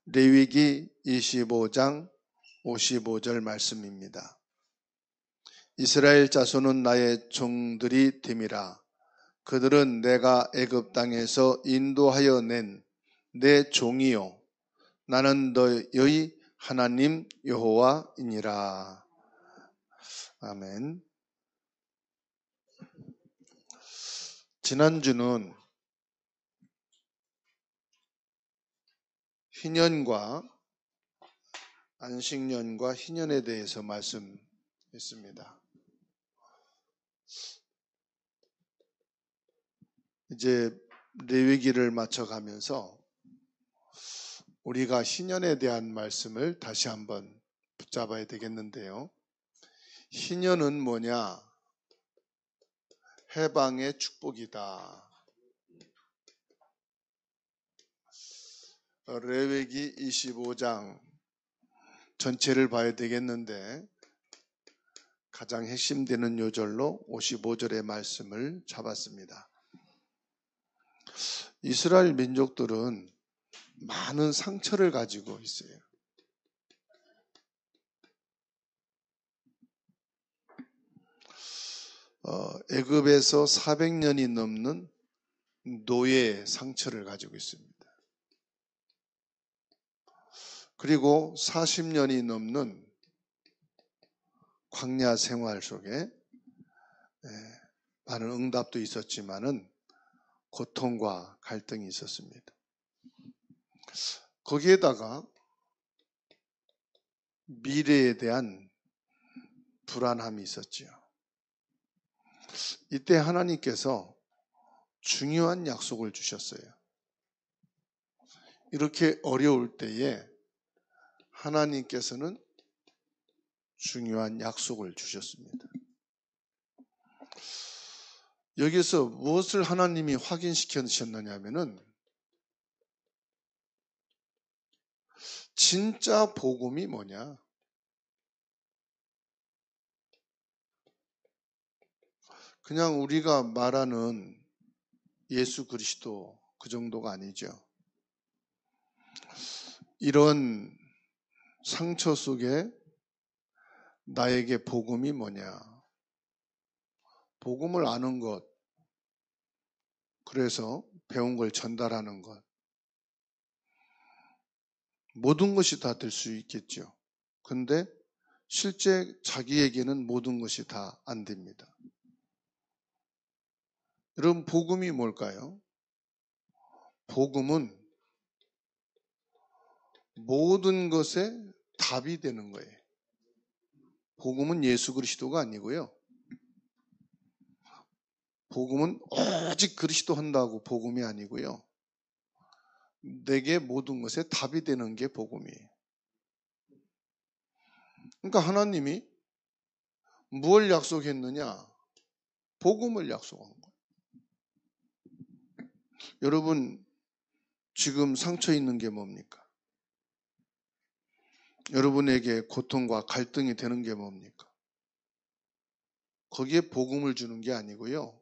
레위기 25장 55절 말씀입니다. 이스라엘 자손은 나의 종들이 됨이라. 그들은 내가 애굽 땅에서 인도하여 낸 내 종이요 나는 너의 하나님 여호와이니라. 아멘. 지난주는 희년과 안식년과 희년에 대해서 말씀했습니다. 이제 레위기를 맞춰가면서 우리가 희년에 대한 말씀을 다시 한번 붙잡아야 되겠는데요. 희년은 뭐냐? 해방의 축복이다. 레위기 25장 전체를 봐야 되겠는데 가장 핵심되는 요절로 55절의 말씀을 잡았습니다. 이스라엘 민족들은 많은 상처를 가지고 있어요. 애굽에서 400년이 넘는 노예의 상처를 가지고 있습니다. 그리고 40년이 넘는 광야 생활 속에 많은 응답도 있었지만은 고통과 갈등이 있었습니다. 거기에다가 미래에 대한 불안함이 있었지요. 이때 하나님께서 중요한 약속을 주셨어요. 이렇게 어려울 때에 하나님께서는 중요한 약속을 주셨습니다. 여기서 무엇을 하나님이 확인시키셨느냐 하면은 진짜 복음이 뭐냐? 그냥 우리가 말하는 예수 그리스도 그 정도가 아니죠. 이런 상처 속에 나에게 복음이 뭐냐? 복음을 아는 것, 그래서 배운 걸 전달하는 것, 모든 것이 다 될 수 있겠죠. 근데 실제 자기에게는 모든 것이 다 안 됩니다. 여러분, 복음이 뭘까요? 복음은 모든 것에 답이 되는 거예요. 복음은 예수 그리스도가 아니고요. 복음은 오직 그리스도 한다고 복음이 아니고요. 내게 모든 것에 답이 되는 게 복음이에요. 그러니까 하나님이 무엇을 약속했느냐? 복음을 약속한 거예요. 여러분, 지금 상처 있는 게 뭡니까? 여러분에게 고통과 갈등이 되는 게 뭡니까? 거기에 복음을 주는 게 아니고요.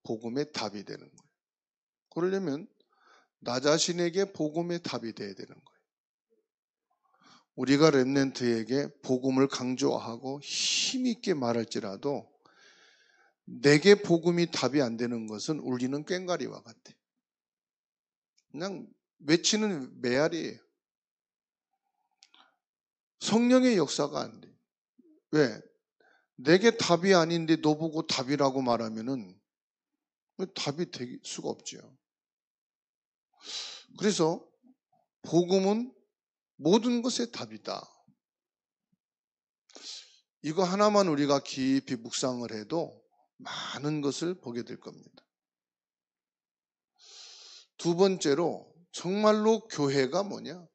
복음의 답이 되는 거예요. 그러려면 나 자신에게 복음의 답이 돼야 되는 거예요. 우리가 렘넌트에게 복음을 강조하고 힘있게 말할지라도 내게 복음이 답이 안 되는 것은 울리는 꽹과리와 같아. 그냥 외치는 메아리예요. 성령의 역사가 안 돼. 왜? 내게 답이 아닌데 너 보고 답이라고 말하면은 답이 될 수가 없죠. 그래서 복음은 모든 것의 답이다. 이거 하나만 우리가 깊이 묵상을 해도 많은 것을 보게 될 겁니다. 두 번째로 정말로 교회가 뭐냐?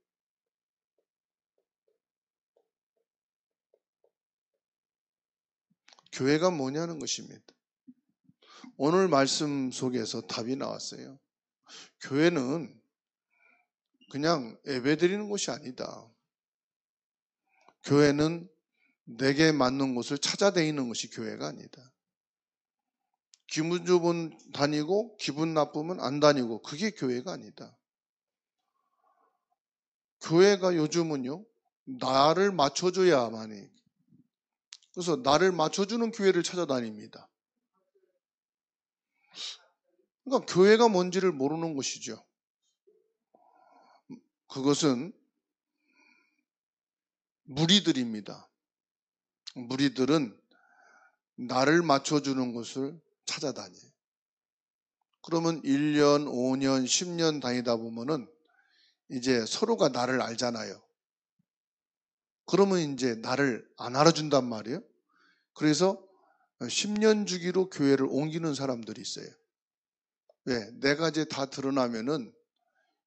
교회가 뭐냐는 것입니다. 오늘 말씀 속에서 답이 나왔어요. 교회는 그냥 예배드리는 곳이 아니다. 교회는 내게 맞는 곳을 찾아다니는 것이 교회가 아니다. 기분 좋으면 다니고, 기분 나쁘면 안 다니고, 그게 교회가 아니다. 교회가 요즘은요, 나를 맞춰줘야만이. 그래서 나를 맞춰주는 교회를 찾아다닙니다. 그러니까 교회가 뭔지를 모르는 것이죠. 그것은 무리들입니다. 무리들은 나를 맞춰주는 것을 찾아다녀요. 그러면 1년, 5년, 10년 다니다 보면은 이제 서로가 나를 알잖아요. 그러면 이제 나를 안 알아준단 말이에요. 그래서 10년 주기로 교회를 옮기는 사람들이 있어요. 왜? 내가 이제 다 드러나면은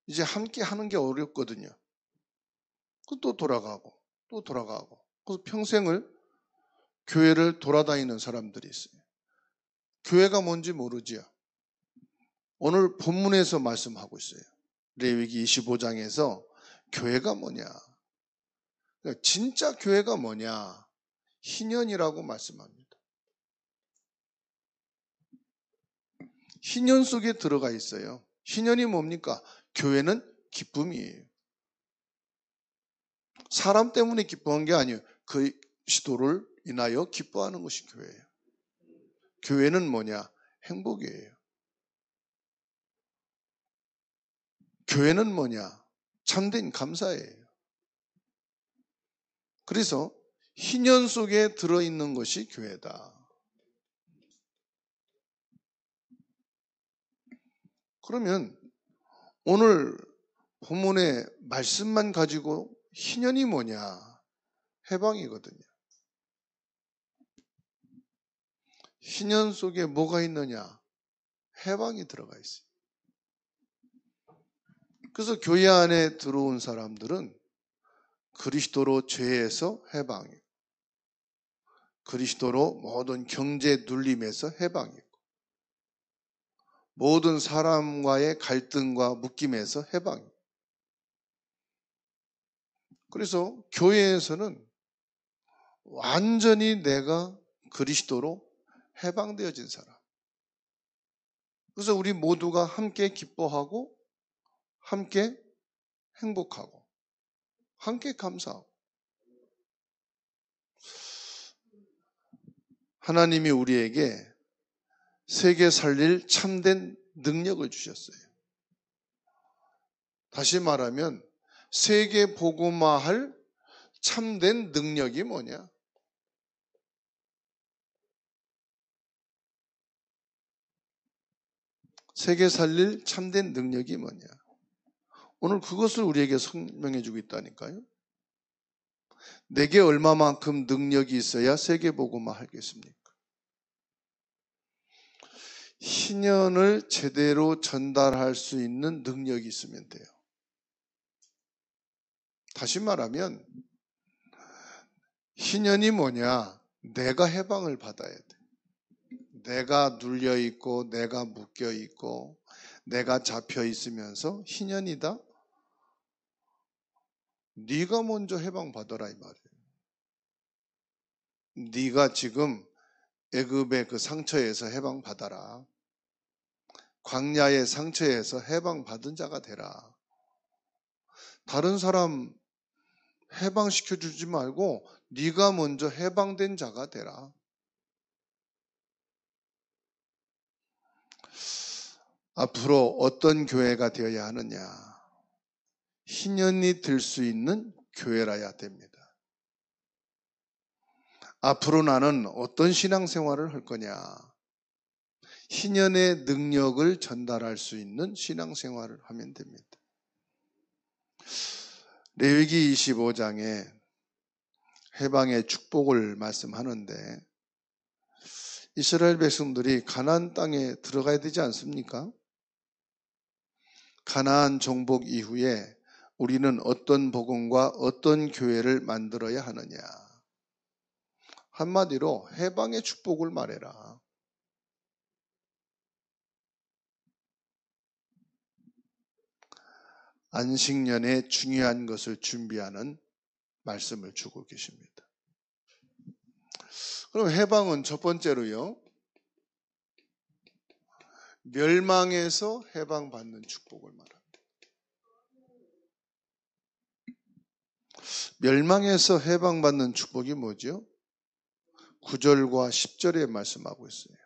이제 함께 하는 게 어렵거든요. 또 돌아가고, 또 돌아가고. 그래서 평생을 교회를 돌아다니는 사람들이 있어요. 교회가 뭔지 모르지요. 오늘 본문에서 말씀하고 있어요. 레위기 25장에서 교회가 뭐냐? 그러니까 진짜 교회가 뭐냐? 희년이라고 말씀합니다. 희년 속에 들어가 있어요. 희년이 뭡니까? 교회는 기쁨이에요. 사람 때문에 기뻐한 게 아니에요. 그리스도를 인하여 기뻐하는 것이 교회예요. 교회는 뭐냐? 행복이에요. 교회는 뭐냐? 참된 감사예요. 그래서 희년 속에 들어있는 것이 교회다. 그러면 오늘 본문의 말씀만 가지고 희년이 뭐냐? 해방이거든요. 희년 속에 뭐가 있느냐? 해방이 들어가 있어요. 그래서 교회 안에 들어온 사람들은 그리스도로 죄에서 해방이고, 그리스도로 모든 경제 눌림에서 해방이고, 모든 사람과의 갈등과 묶임에서 해방이고. 그래서 교회에서는 완전히 내가 그리스도로 해방되어진 사람. 그래서 우리 모두가 함께 기뻐하고, 함께 행복하고, 함께 감사하고. 하나님이 우리에게 세계 살릴 참된 능력을 주셨어요. 다시 말하면 세계 복음화할 참된 능력이 뭐냐? 세계 살릴 참된 능력이 뭐냐? 오늘 그것을 우리에게 설명해 주고 있다니까요. 내게 얼마만큼 능력이 있어야 세계 복음화 하겠습니까? 희년을 제대로 전달할 수 있는 능력이 있으면 돼요. 다시 말하면 희년이 뭐냐? 내가 해방을 받아야 돼. 내가 눌려 있고, 내가 묶여 있고, 내가 잡혀 있으면서 희년이다? 네가 먼저 해방 받아라 이 말이에요. 네가 지금 애굽의 그 상처에서 해방 받아라. 광야의 상처에서 해방 받은 자가 되라. 다른 사람 해방시켜 주지 말고 네가 먼저 해방된 자가 되라. 앞으로 어떤 교회가 되어야 하느냐? 희년이 될 수 있는 교회라야 됩니다. 앞으로 나는 어떤 신앙생활을 할 거냐? 희년의 능력을 전달할 수 있는 신앙생활을 하면 됩니다. 레위기 25장에 해방의 축복을 말씀하는데 이스라엘 백성들이 가나안 땅에 들어가야 되지 않습니까? 가나안 정복 이후에 우리는 어떤 복음과 어떤 교회를 만들어야 하느냐? 한마디로 해방의 축복을 말해라. 안식년에 중요한 것을 준비하는 말씀을 주고 계십니다. 그럼 해방은 첫 번째로요, 멸망에서 해방받는 축복을 말합니다. 멸망에서 해방받는 축복이 뭐죠? 9절과 10절에 말씀하고 있어요.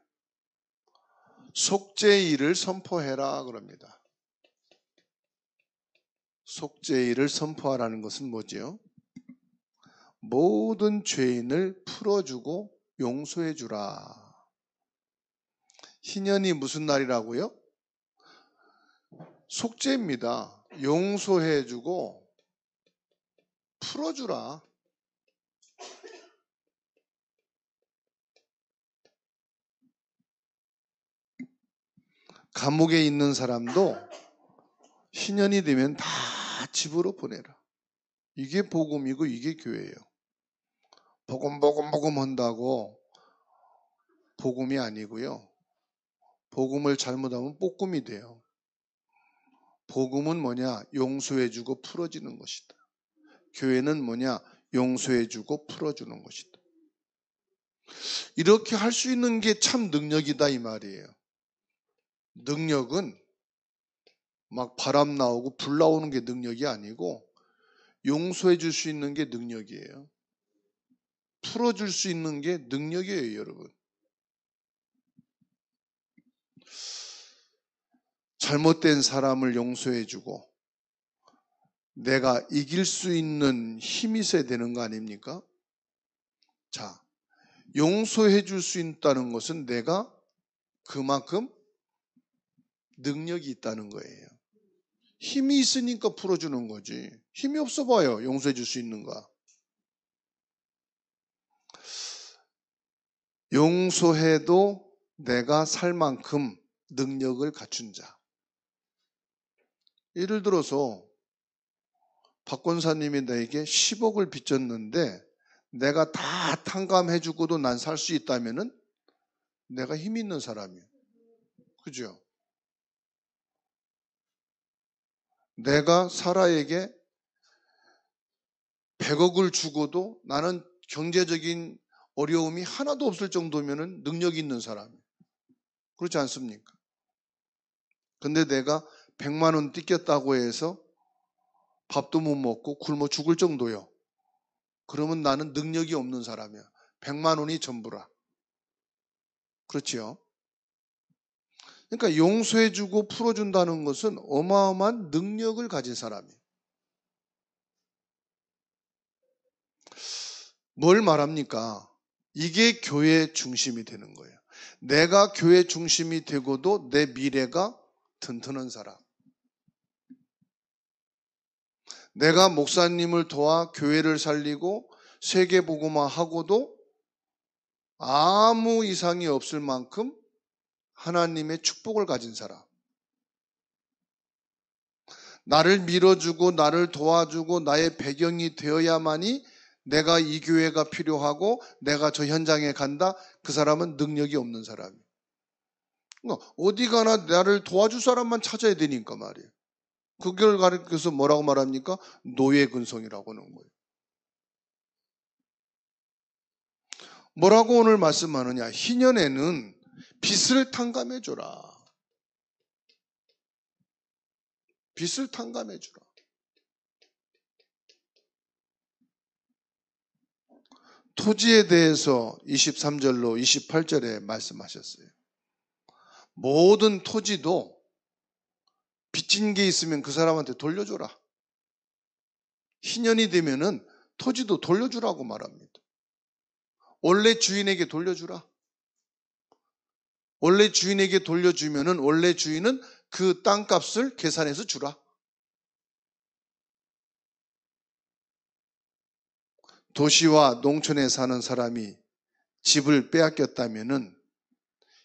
속죄일을 선포해라 그럽니다. 속죄일을 선포하라는 것은 뭐지요? 모든 죄인을 풀어주고 용서해주라. 희년이 무슨 날이라고요? 속죄입니다. 용서해주고 풀어주라. 감옥에 있는 사람도 희년이 되면 다 집으로 보내라. 이게 복음이고 이게 교회예요. 복음 한다고 복음이 아니고요. 복음을 잘못하면 볶음이 돼요. 복음은 뭐냐? 용서해주고 풀어주는 것이다. 교회는 뭐냐? 용서해주고 풀어주는 것이다. 이렇게 할 수 있는 게 참 능력이다 이 말이에요. 능력은 막 바람 나오고 불 나오는 게 능력이 아니고 용서해 줄 수 있는 게 능력이에요. 풀어줄 수 있는 게 능력이에요, 여러분. 잘못된 사람을 용서해 주고 내가 이길 수 있는 힘이 있어야 되는 거 아닙니까? 자, 용서해 줄 수 있다는 것은 내가 그만큼 능력이 있다는 거예요. 힘이 있으니까 풀어주는 거지. 힘이 없어 봐요, 용서해 줄 수 있는가. 용서해도 내가 살 만큼 능력을 갖춘 자. 예를 들어서 박 권사님이 나에게 10억을 빚졌는데 내가 다 탕감해주고도 난 살 수 있다면은 내가 힘 있는 사람이에요. 그죠? 내가 사라에게 100억을 주고도 나는 경제적인 어려움이 하나도 없을 정도면은 능력이 있는 사람이에요. 그렇지 않습니까? 근데 내가 100만 원 뜯겼다고 해서 밥도 못 먹고 굶어 죽을 정도요. 그러면 나는 능력이 없는 사람이야. 100만 원이 전부라. 그렇지요? 그러니까 용서해주고 풀어준다는 것은 어마어마한 능력을 가진 사람이에요. 뭘 말합니까? 이게 교회 중심이 되는 거예요. 내가 교회 중심이 되고도 내 미래가 튼튼한 사람. 내가 목사님을 도와 교회를 살리고 세계복음화 하고도 아무 이상이 없을 만큼 하나님의 축복을 가진 사람. 나를 밀어주고 나를 도와주고 나의 배경이 되어야만이 내가 이 교회가 필요하고 내가 저 현장에 간다. 그 사람은 능력이 없는 사람이에요. 그러니까 어디 가나 나를 도와줄 사람만 찾아야 되니까 말이에요. 그걸 가르쳐서 뭐라고 말합니까? 노예 근성이라고 하는 거예요. 뭐라고 오늘 말씀하느냐? 희년에는 빚을 탕감해줘라. 빚을 탕감해주라. 토지에 대해서 23절로 28절에 말씀하셨어요. 모든 토지도 빚진 게 있으면 그 사람한테 돌려줘라. 희년이 되면은 토지도 돌려주라고 말합니다. 원래 주인에게 돌려주라. 원래 주인에게 돌려주면은 원래 주인은 그 땅값을 계산해서 주라. 도시와 농촌에 사는 사람이 집을 빼앗겼다면은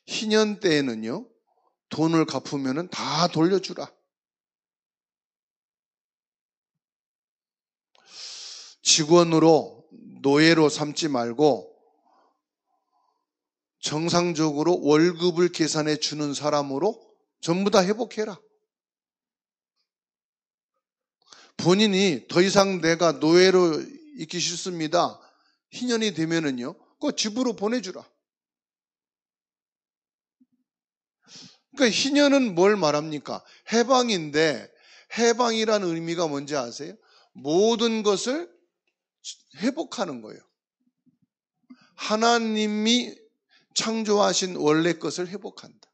희년 때에는요, 돈을 갚으면은 다 돌려주라. 직원으로 노예로 삼지 말고 정상적으로 월급을 계산해 주는 사람으로 전부 다 회복해라. 본인이 더 이상 내가 노예로 있기 싫습니다. 희년이 되면은요, 그 집으로 보내주라. 그러니까 희년은 뭘 말합니까? 해방인데 해방이라는 의미가 뭔지 아세요? 모든 것을 회복하는 거예요. 하나님이 창조하신 원래 것을 회복한다.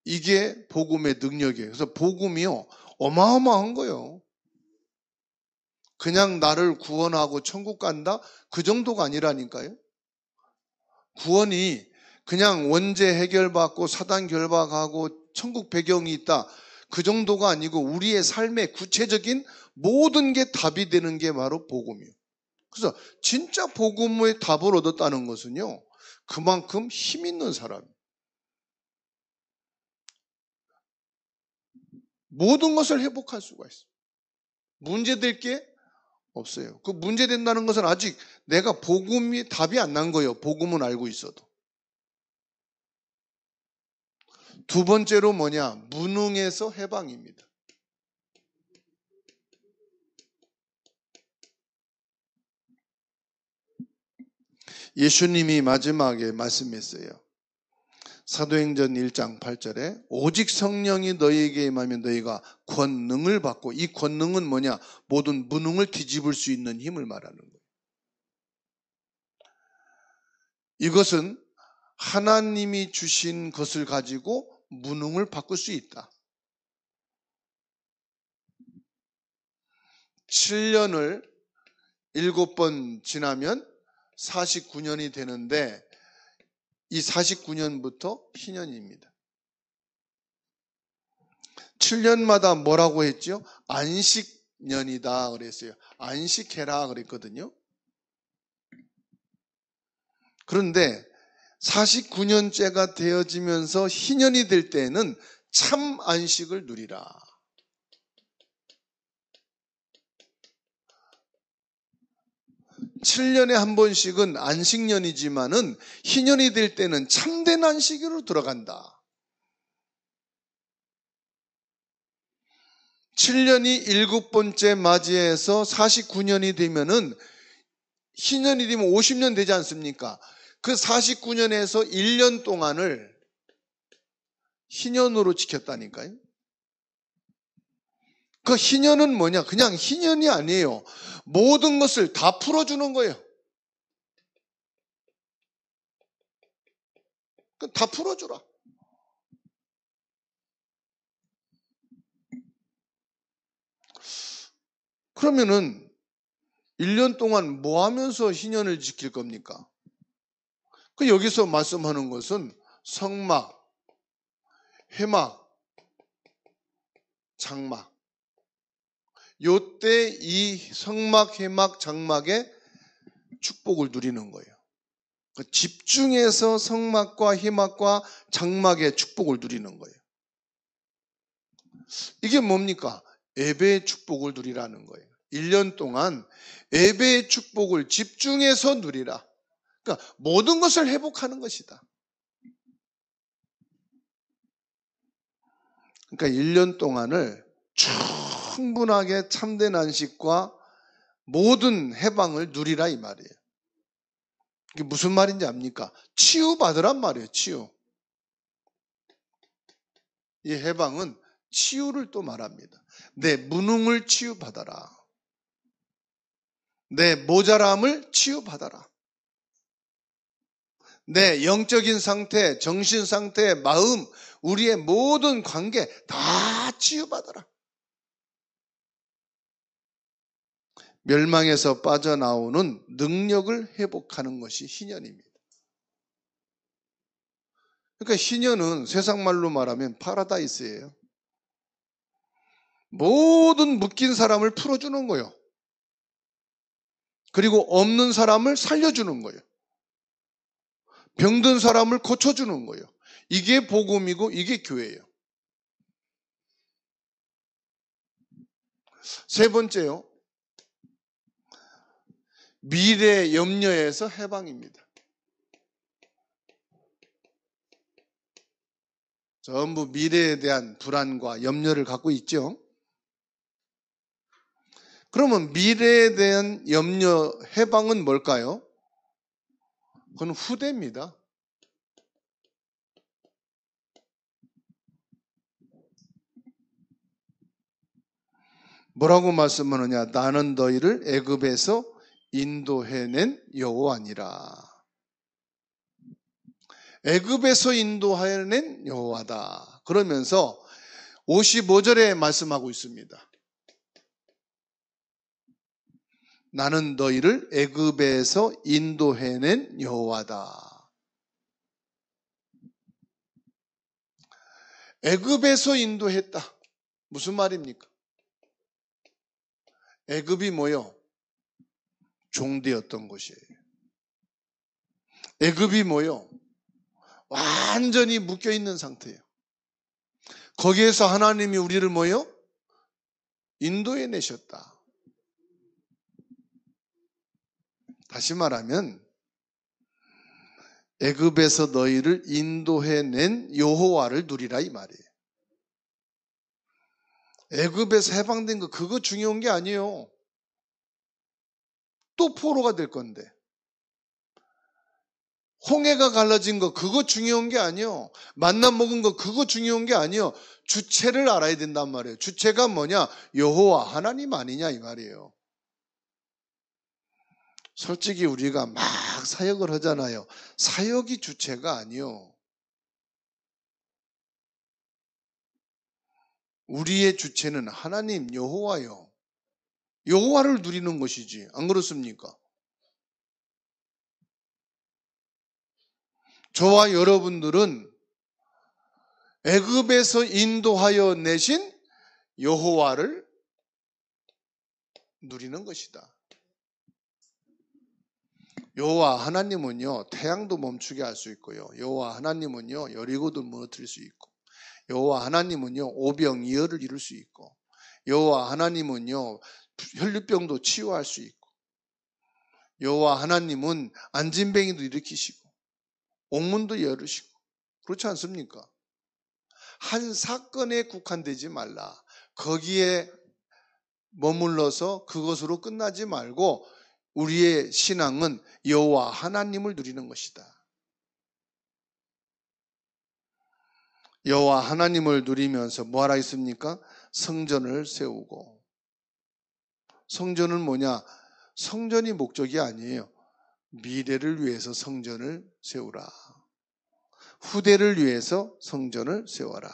이게 복음의 능력이에요. 그래서 복음이요, 어마어마한 거예요. 그냥 나를 구원하고 천국 간다? 그 정도가 아니라니까요. 구원이 그냥 원죄 해결받고 사단 결박하고 천국 배경이 있다, 그 정도가 아니고 우리의 삶의 구체적인 모든 게 답이 되는 게 바로 복음이에요. 그래서 진짜 복음의 답을 얻었다는 것은요, 그만큼 힘 있는 사람이에요. 모든 것을 회복할 수가 있어요. 문제될 게 없어요. 그 문제된다는 것은 아직 내가 복음이 답이 안 난 거예요. 복음은 알고 있어도. 두 번째로 뭐냐? 무능에서 해방입니다. 예수님이 마지막에 말씀했어요. 사도행전 1장 8절에 오직 성령이 너희에게 임하면 너희가 권능을 받고, 이 권능은 뭐냐? 모든 무능을 뒤집을 수 있는 힘을 말하는 거예요. 이것은 하나님이 주신 것을 가지고 무능을 바꿀 수 있다. 7년을 7번 지나면 49년이 되는데, 이 49년부터 희년입니다. 7년마다 뭐라고 했죠? 안식년이다 그랬어요. 안식해라 그랬거든요. 그런데 49년째가 되어지면서 희년이 될 때는 참 안식을 누리라. (7년에) 한 번씩은 안식년이지만은 희년이 될 때는 참된 안식으로 들어간다. 7년이 7번째 맞이해서 49년이 되면은, 희년이 되면 50년 되지 않습니까? 그 49년에서 1년 동안을 희년으로 지켰다니까요. 그 희년은 뭐냐? 그냥 희년이 아니에요. 모든 것을 다 풀어주는 거예요. 다 풀어주라. 그러면은 1년 동안 뭐 하면서 희년을 지킬 겁니까? 그 여기서 말씀하는 것은 성막, 회막, 장막. 요때 이 성막, 회막, 장막의 축복을 누리는 거예요. 집중해서 성막과 회막과 장막의 축복을 누리는 거예요. 이게 뭡니까? 예배의 축복을 누리라는 거예요. 1년 동안 예배의 축복을 집중해서 누리라. 그러니까 모든 것을 회복하는 것이다. 그러니까 1년 동안을 충분하게 참된 안식과 모든 해방을 누리라 이 말이에요. 이게 무슨 말인지 압니까? 치유받으란 말이에요. 치유. 이 해방은 치유를 또 말합니다. 내 무능을 치유받아라. 내 모자람을 치유받아라. 내 영적인 상태, 정신 상태, 마음, 우리의 모든 관계 다 치유받아라. 멸망에서 빠져나오는 능력을 회복하는 것이 희년입니다. 그러니까 희년은 세상 말로 말하면 파라다이스예요. 모든 묶인 사람을 풀어주는 거예요. 그리고 없는 사람을 살려주는 거예요. 병든 사람을 고쳐주는 거예요. 이게 복음이고 이게 교회예요. 세 번째요. 미래 염려에서 해방입니다. 전부 미래에 대한 불안과 염려를 갖고 있죠. 그러면 미래에 대한 염려, 해방은 뭘까요? 그건 후대입니다. 뭐라고 말씀하느냐? 나는 너희를 애굽에서 인도해낸 여호와니라. 애굽에서 인도해낸 여호와다. 그러면서 55절에 말씀하고 있습니다. 나는 너희를 애굽에서 인도해낸 여호와다. 애굽에서 인도했다. 무슨 말입니까? 애굽이 뭐요? 종되었던 곳이에요. 애굽이 뭐요? 완전히 묶여있는 상태예요. 거기에서 하나님이 우리를 뭐요? 인도해내셨다. 다시 말하면 애굽에서 너희를 인도해낸 여호와를 누리라 이 말이에요. 애굽에서 해방된 거 그거 중요한 게 아니에요. 또 포로가 될 건데. 홍해가 갈라진 거 그거 중요한 게 아니에요. 만나 먹은 거 그거 중요한 게 아니에요. 주체를 알아야 된단 말이에요. 주체가 뭐냐? 여호와 하나님 아니냐 이 말이에요. 솔직히 우리가 막 사역을 하잖아요. 사역이 주체가 아니에요. 우리의 주체는 하나님 여호와요. 여호와를 누리는 것이지. 안 그렇습니까? 저와 여러분들은 애굽에서 인도하여 내신 여호와를 누리는 것이다. 여호와 하나님은요, 태양도 멈추게 할 수 있고요. 여호와 하나님은요, 여리고도 무너뜨릴 수 있고, 여호와 하나님은요, 오병이어를 이룰 수 있고, 여호와 하나님은요, 혈류병도 치유할 수 있고, 여호와 하나님은 안진뱅이도 일으키시고, 옥문도 열으시고, 그렇지 않습니까? 한 사건에 국한되지 말라. 거기에 머물러서 그것으로 끝나지 말고 우리의 신앙은 여호와 하나님을 누리는 것이다. 여호와 하나님을 누리면서 뭐 하라 했습니까? 성전을 세우고. 성전은 뭐냐? 성전이 목적이 아니에요. 미래를 위해서 성전을 세우라. 후대를 위해서 성전을 세워라.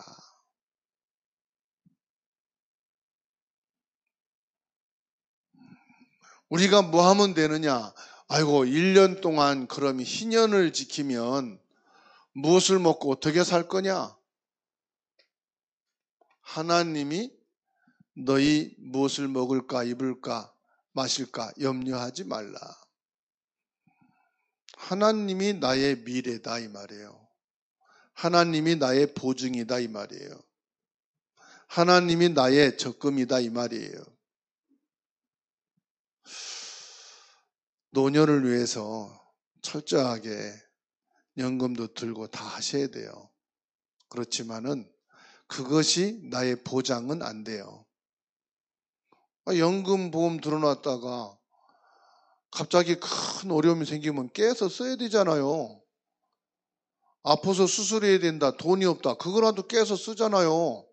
우리가 뭐 하면 되느냐? 아이고 1년 동안 그럼 희년을 지키면 무엇을 먹고 어떻게 살 거냐? 하나님이 너희 무엇을 먹을까 입을까 마실까 염려하지 말라. 하나님이 나의 미래다 이 말이에요. 하나님이 나의 보증이다 이 말이에요. 하나님이 나의 적금이다 이 말이에요. 노년을 위해서 철저하게 연금도 들고 다 하셔야 돼요. 그렇지만은 그것이 나의 보장은 안 돼요. 연금 보험 들어놨다가 갑자기 큰 어려움이 생기면 깨서 써야 되잖아요. 아파서 수술해야 된다, 돈이 없다, 그거라도 깨서 쓰잖아요.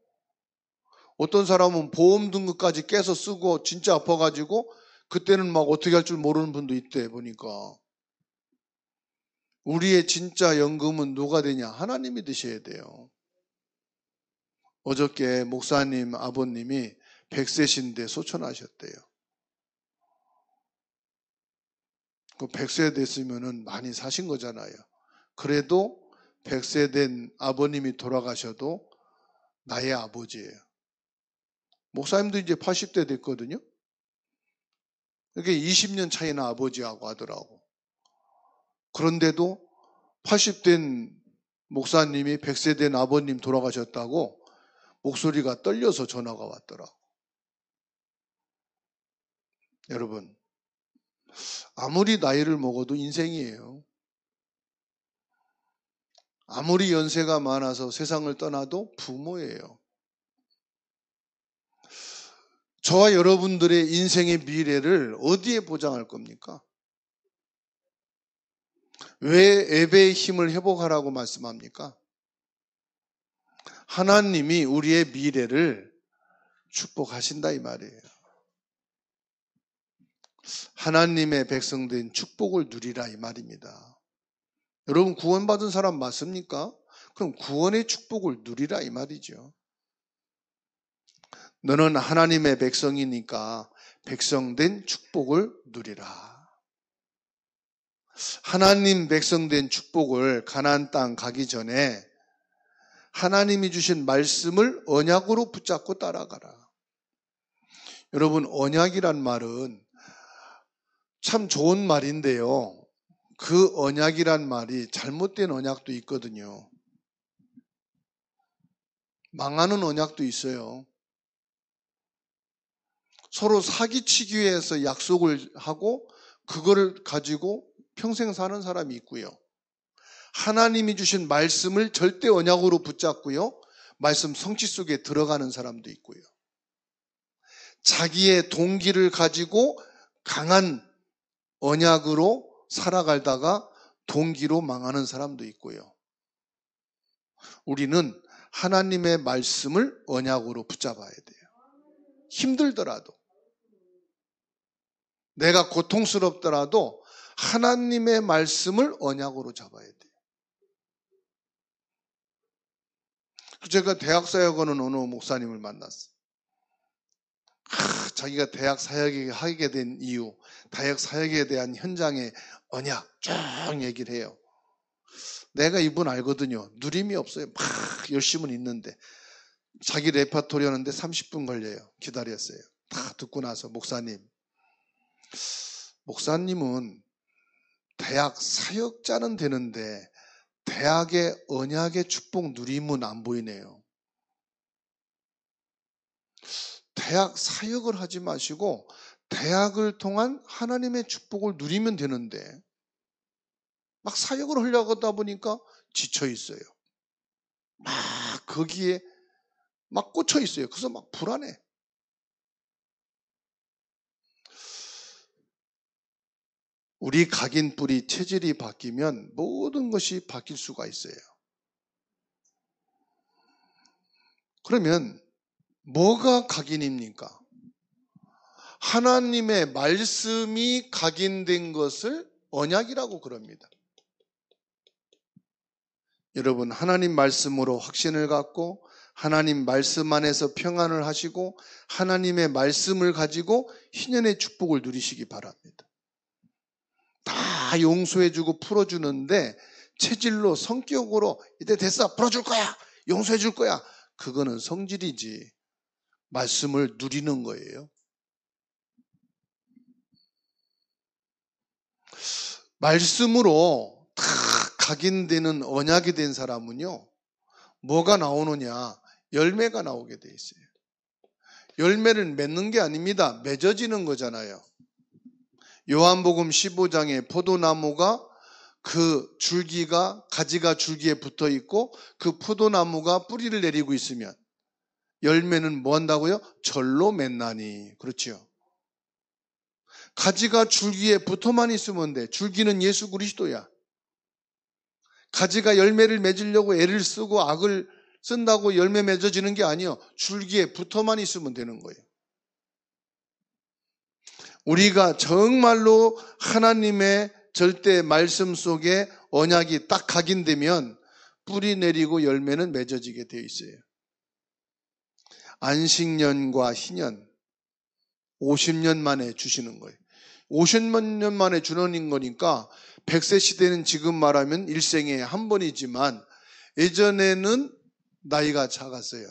어떤 사람은 보험 등급까지 깨서 쓰고 진짜 아파가지고 그때는 막 어떻게 할 줄 모르는 분도 있대 보니까. 우리의 진짜 연금은 누가 되냐? 하나님이 되셔야 돼요. 어저께 목사님 아버님이 100세신데 소천하셨대요. 그 100세 됐으면은 많이 사신 거잖아요. 그래도 100세 된 아버님이 돌아가셔도 나의 아버지예요. 목사님도 이제 80대 됐거든요. 그게 20년 차이나 아버지하고 하더라고. 그런데도 80된 목사님이 100세 된 아버님 돌아가셨다고 목소리가 떨려서 전화가 왔더라고. 여러분, 아무리 나이를 먹어도 인생이에요. 아무리 연세가 많아서 세상을 떠나도 부모예요. 저와 여러분들의 인생의 미래를 어디에 보장할 겁니까? 왜 예배의 힘을 회복하라고 말씀합니까? 하나님이 우리의 미래를 축복하신다 이 말이에요. 하나님의 백성된 축복을 누리라 이 말입니다. 여러분 구원받은 사람 맞습니까? 그럼 구원의 축복을 누리라 이 말이죠. 너는 하나님의 백성이니까 백성된 축복을 누리라. 하나님 백성된 축복을 가나안 땅 가기 전에 하나님이 주신 말씀을 언약으로 붙잡고 따라가라. 여러분 언약이란 말은 참 좋은 말인데요. 그 언약이란 말이 잘못된 언약도 있거든요. 망하는 언약도 있어요. 서로 사기치기 위해서 약속을 하고 그거를 가지고 평생 사는 사람이 있고요. 하나님이 주신 말씀을 절대 언약으로 붙잡고요. 말씀 성취 속에 들어가는 사람도 있고요. 자기의 동기를 가지고 강한 언약으로 살아가다가 동기로 망하는 사람도 있고요. 우리는 하나님의 말씀을 언약으로 붙잡아야 돼요. 힘들더라도, 내가 고통스럽더라도 하나님의 말씀을 언약으로 잡아야 돼요. 제가 대학 사역하는 어느 목사님을 만났어요. 자기가 대학 사역을 하게 된 이유, 대학 사역에 대한 현장의 언약 쭉 얘기를 해요. 내가 이분 알거든요. 누림이 없어요. 막 열심은 있는데 자기 레파토리 하는데 30분 걸려요. 기다렸어요. 다 듣고 나서 목사님은 대학 사역자는 되는데 대학의 언약의 축복 누림은 안 보이네요. 대학 사역을 하지 마시고 대학을 통한 하나님의 축복을 누리면 되는데 막 사역을 하려고 하다 보니까 지쳐 있어요. 막 거기에 막 꽂혀 있어요. 그래서 막 불안해. 우리 각인뿌리 체질이 바뀌면 모든 것이 바뀔 수가 있어요. 그러면 뭐가 각인입니까? 하나님의 말씀이 각인된 것을 언약이라고 그럽니다. 여러분 하나님 말씀으로 확신을 갖고 하나님 말씀 안에서 평안을 하시고 하나님의 말씀을 가지고 희년의 축복을 누리시기 바랍니다. 다 용서해주고 풀어주는데 체질로 성격으로 이제 됐어 풀어줄 거야 용서해줄 거야 그거는 성질이지 말씀을 누리는 거예요. 말씀으로 다 각인되는 언약이 된 사람은요 뭐가 나오느냐 열매가 나오게 돼 있어요. 열매를 맺는 게 아닙니다. 맺어지는 거잖아요. 요한복음 15장에 포도나무가 그 줄기가 가지가 줄기에 붙어 있고 그 포도나무가 뿌리를 내리고 있으면 열매는 뭐 한다고요? 절로 맺나니. 그렇죠. 가지가 줄기에 붙어만 있으면 돼. 줄기는 예수 그리스도야. 가지가 열매를 맺으려고 애를 쓰고 악을 쓴다고 열매 맺어지는 게 아니에요. 줄기에 붙어만 있으면 되는 거예요. 우리가 정말로 하나님의 절대 말씀 속에 언약이 딱 각인되면 뿌리 내리고 열매는 맺어지게 되어 있어요. 안식년과 희년 50년 만에 주시는 거예요. 50년 만에 주는 거니까 100세 시대는 지금 말하면 일생에 한 번이지만 예전에는 나이가 작았어요.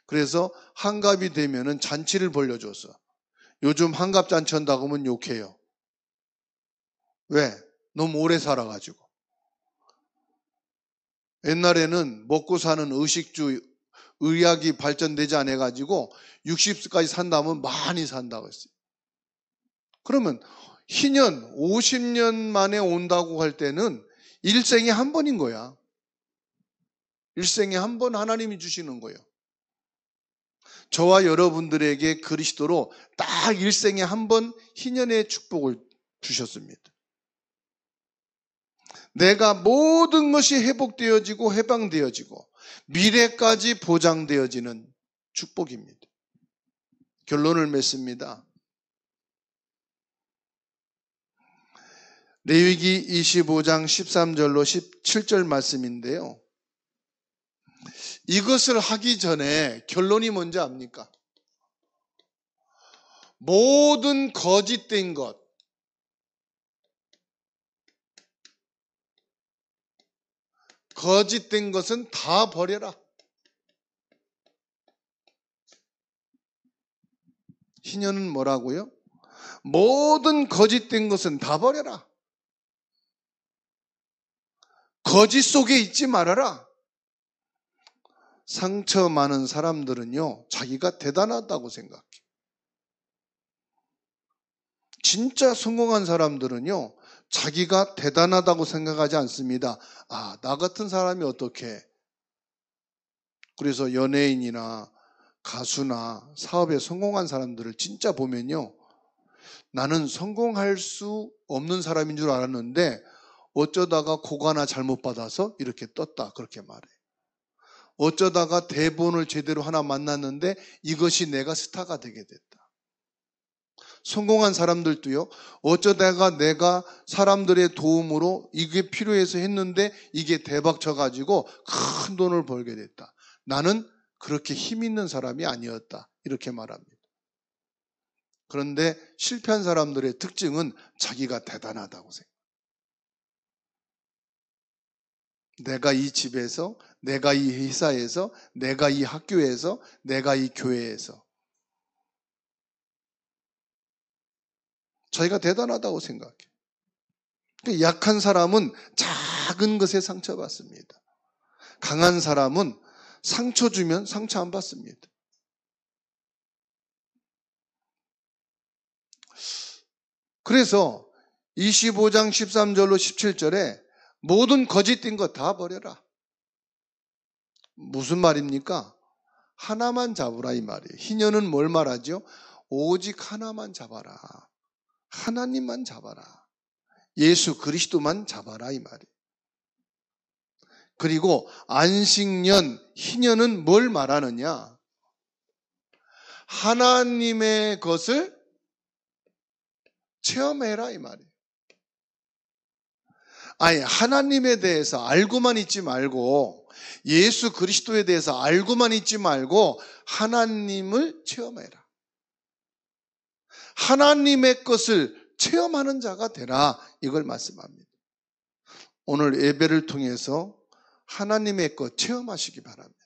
그래서 한갑이 되면은 잔치를 벌려줬어. 요즘 한갑잔치 한다고 하면 욕해요. 왜? 너무 오래 살아가지고. 옛날에는 먹고 사는 의식주, 의학이 발전되지 않아가지고 60세까지 산다면 많이 산다고 했어요. 그러면 희년 50년 만에 온다고 할 때는 일생에 한 번인 거야. 일생에 한 번 하나님이 주시는 거예요. 저와 여러분들에게 그리스도로 딱 일생에 한 번 희년의 축복을 주셨습니다. 내가 모든 것이 회복되어지고 해방되어지고 미래까지 보장되어지는 축복입니다. 결론을 맺습니다. 레위기 25장 13절로 17절 말씀인데요. 이것을 하기 전에 결론이 뭔지 압니까? 모든 거짓된 것, 거짓된 것은 다 버려라. 희년은 뭐라고요? 모든 거짓된 것은 다 버려라. 거짓 속에 있지 말아라. 상처 많은 사람들은요, 자기가 대단하다고 생각해. 진짜 성공한 사람들은요, 자기가 대단하다고 생각하지 않습니다. 아, 나 같은 사람이 어떻게? 그래서 연예인이나 가수나 사업에 성공한 사람들을 진짜 보면요, 나는 성공할 수 없는 사람인 줄 알았는데 어쩌다가 곡 하나 잘못 받아서 이렇게 떴다, 그렇게 말해. 어쩌다가 대본을 제대로 하나 만났는데 이것이 내가 스타가 되게 됐다. 성공한 사람들도요, 어쩌다가 내가 사람들의 도움으로 이게 필요해서 했는데 이게 대박 쳐가지고 큰 돈을 벌게 됐다. 나는 그렇게 힘 있는 사람이 아니었다, 이렇게 말합니다. 그런데 실패한 사람들의 특징은 자기가 대단하다고 생각해요. 내가 이 집에서, 내가 이 회사에서, 내가 이 학교에서, 내가 이 교회에서 자기가 대단하다고 생각해요. 약한 사람은 작은 것에 상처받습니다. 강한 사람은 상처 주면 상처 안 받습니다. 그래서 25장 13절로 17절에 모든 거짓된 것 다 버려라. 무슨 말입니까? 하나만 잡으라, 이 말이에요. 희년은 뭘 말하죠? 오직 하나만 잡아라. 하나님만 잡아라. 예수 그리스도만 잡아라, 이 말이에요. 그리고 안식년, 희년은 뭘 말하느냐? 하나님의 것을 체험해라, 이 말이에요. 아니, 하나님에 대해서 알고만 있지 말고, 예수 그리스도에 대해서 알고만 있지 말고 하나님을 체험해라. 하나님의 것을 체험하는 자가 되라, 이걸 말씀합니다. 오늘 예배를 통해서 하나님의 것 체험하시기 바랍니다.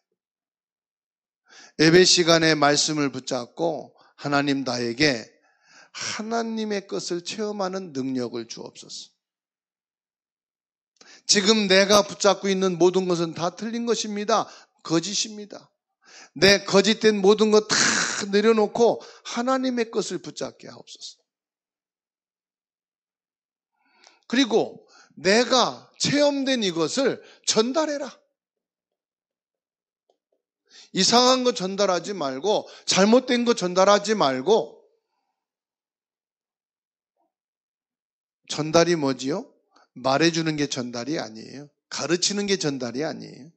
예배 시간에 말씀을 붙잡고 하나님, 나에게 하나님의 것을 체험하는 능력을 주옵소서. 지금 내가 붙잡고 있는 모든 것은 다 틀린 것입니다. 거짓입니다. 내 거짓된 모든 것 다 내려놓고 하나님의 것을 붙잡게 하옵소서. 그리고 내가 체험된 이것을 전달해라. 이상한 거 전달하지 말고, 잘못된 거 전달하지 말고, 전달이 뭐지요? 말해주는 게 전달이 아니에요. 가르치는 게 전달이 아니에요.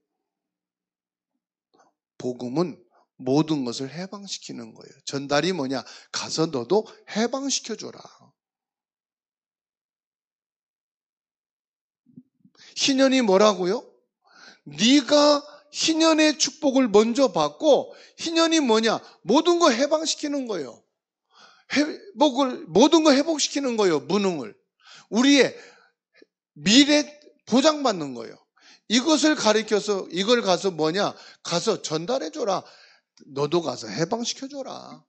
복음은 모든 것을 해방시키는 거예요. 전달이 뭐냐? 가서 너도 해방시켜줘라. 희년이 뭐라고요? 네가 희년의 축복을 먼저 받고, 희년이 뭐냐? 모든 거 해방시키는 거예요. 모든 거 회복시키는 거예요. 무능을. 우리의 미래 보장받는 거예요. 이것을 가리켜서 이걸 가서 뭐냐? 가서 전달해줘라. 너도 가서 해방시켜줘라.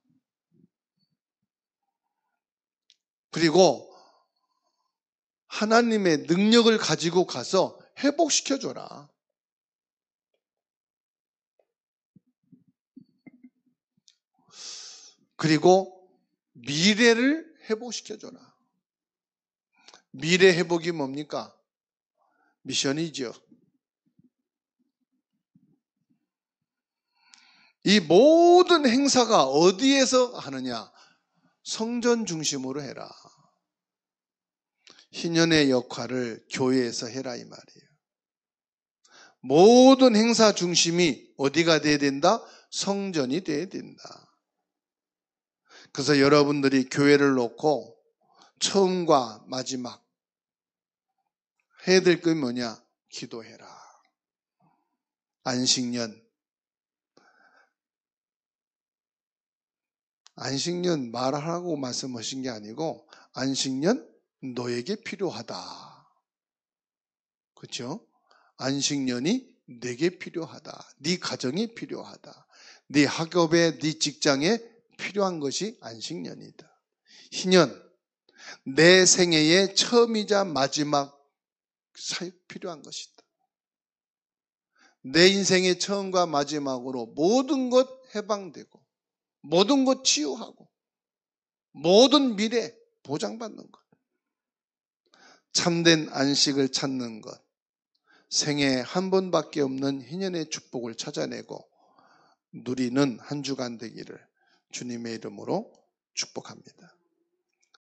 그리고 하나님의 능력을 가지고 가서 회복시켜줘라. 그리고 미래를 회복시켜줘라. 미래 회복이 뭡니까? 미션이죠. 이 모든 행사가 어디에서 하느냐? 성전 중심으로 해라. 희년의 역할을 교회에서 해라, 이 말이에요. 모든 행사 중심이 어디가 돼야 된다? 성전이 돼야 된다. 그래서 여러분들이 교회를 놓고 처음과 마지막, 해야 될 게 뭐냐? 기도해라. 안식년. 안식년 말하라고 말씀하신 게 아니고 안식년 너에게 필요하다. 그렇죠? 안식년이 내게 필요하다. 네 가정이 필요하다. 네 학업에, 네 직장에 필요한 것이 안식년이다. 희년, 내 생애의 처음이자 마지막 필요한 것이다. 내 인생의 처음과 마지막으로 모든 것 해방되고 모든 것 치유하고 모든 미래 보장받는 것. 참된 안식을 찾는 것. 생애 한 번밖에 없는 희년의 축복을 찾아내고 누리는 한 주간 되기를 주님의 이름으로 축복합니다.